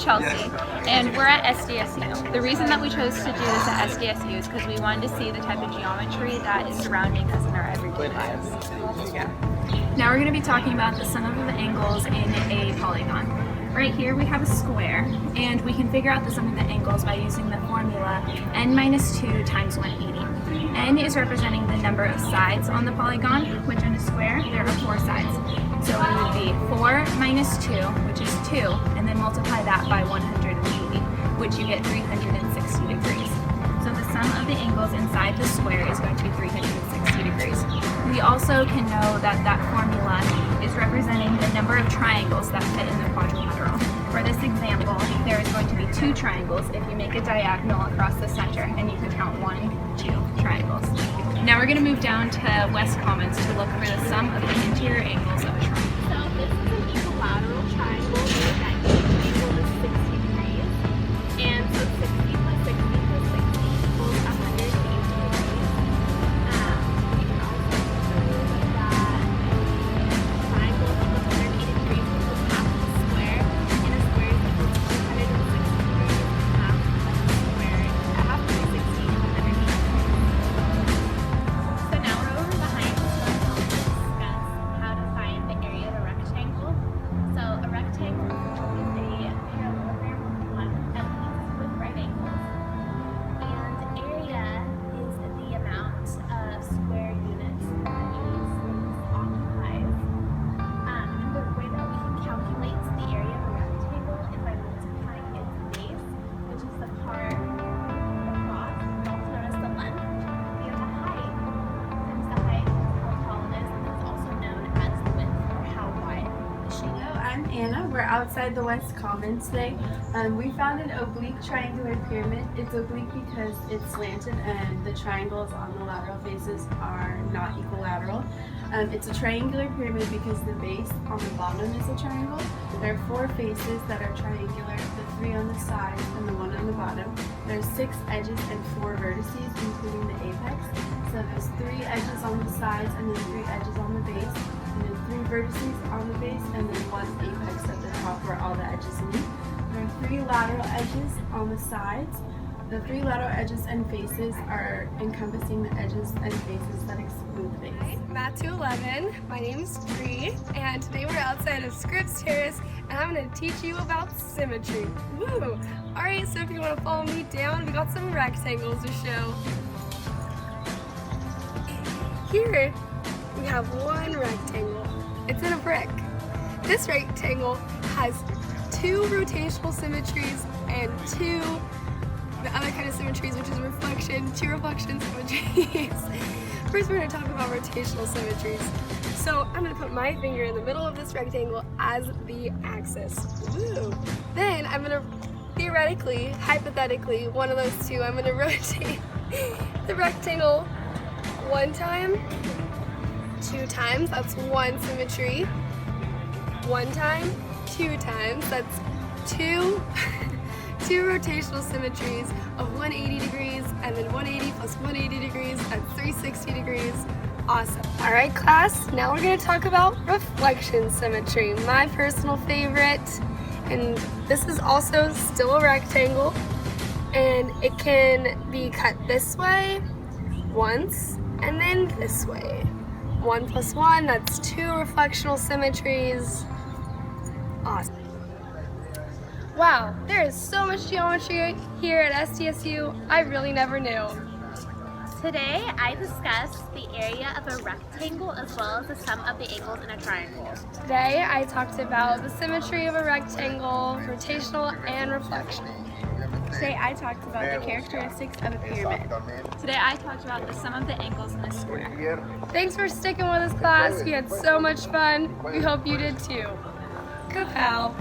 Chelsea, and we're at SDSU. The reason that we chose to do this at SDSU is because we wanted to see the type of geometry that is surrounding us in our everyday lives. Now we're going to be talking about the sum of the angles in a polygon. Right here we have a square, and we can figure out the sum of the angles by using the formula n minus 2 times 180. N is representing the number of sides on the polygon, which in a square there are 4 sides. So it would be 4 minus 2, which is 2, and then multiply that by 180, which you get 360 degrees. So the sum of the angles inside the square is going to be 360 degrees. We also can know that that formula is representing the number of triangles that fit in the quadrilateral. For this example, there is going to be 2 triangles if you make a diagonal across the center, and you can count 1, 2 triangles. Now we're going to move down to West Commons to look for the sum of the interior angles of a triangle. So this is an equilateral triangle with an angle of 60 degrees, and so 60 plus 60 plus 60 equals 180 degrees. We can also prove that a triangle of 180 degrees equals half of a square, and a square is equal to 160 degrees, half of a square, half of 360 and 180 degrees. So now we're over behind us to discuss how to find the area of a rectangle. So a rectangle is a parallelogram at least with right angles. And area is the amount of square units that each space occupies. And the way that we can calculate the area of a rectangle is by multiplying its base, which is the part across, also known as the length, and the height. Times the height is how tall it is, and it's also known as the width, or how wide the shape is. Hello, I'm Anna. We're outside the West Commons today. We found an oblique triangular pyramid. It's oblique because it's slanted and the triangles on the lateral faces are not equilateral. It's a triangular pyramid because the base on the bottom is a triangle. There are 4 faces that are triangular, the 3 on the sides and the 1 on the bottom. There's 6 edges and 4 vertices, including the apex. So there's 3 edges on the sides and then 3 edges on the base, and then 3 vertices on the base, and then 1 apex at the top where all the edges meet. There are 3 lateral edges on the sides. The 3 lateral edges and faces are encompassing the edges and faces that exclude the base. Hi, Matthew 11. My name's Bree, and today we're outside of Scripps Terrace, and I'm going to teach you about symmetry. Woo! Alright, so if you want to follow me down, we got some rectangles to show. Here, we have one rectangle. It's in a brick. This rectangle has 2 rotational symmetries and 2 the other kind of symmetries, which is reflection, 2 reflection symmetries. First, we're going to talk about rotational symmetries. So I'm going to put my finger in the middle of this rectangle as the axis. Woo! Then I'm going to theoretically, hypothetically, one of those 2, I'm going to rotate the rectangle 1 time, 2 times, that's 1 symmetry. 1 time, 2 times, that's 2 rotational symmetries of 180 degrees, and then 180 plus 180 degrees, that's 360 degrees. Awesome. All right, class, now we're going to talk about reflection symmetry, my personal favorite. And this is also still a rectangle, and it can be cut this way once, and then this way. 1 plus 1, that's 2 reflectional symmetries. Awesome. Wow, there is so much geometry here at SDSU, I really never knew. Today, I discussed the area of a rectangle as well as the sum of the angles in a triangle. Today, I talked about the symmetry of a rectangle, rotational, and reflection. Today I talked about the characteristics of a pyramid. Today I talked about the sum of the angles in a square. Thanks for sticking with us, class. We had so much fun. We hope you did too. Go Pal.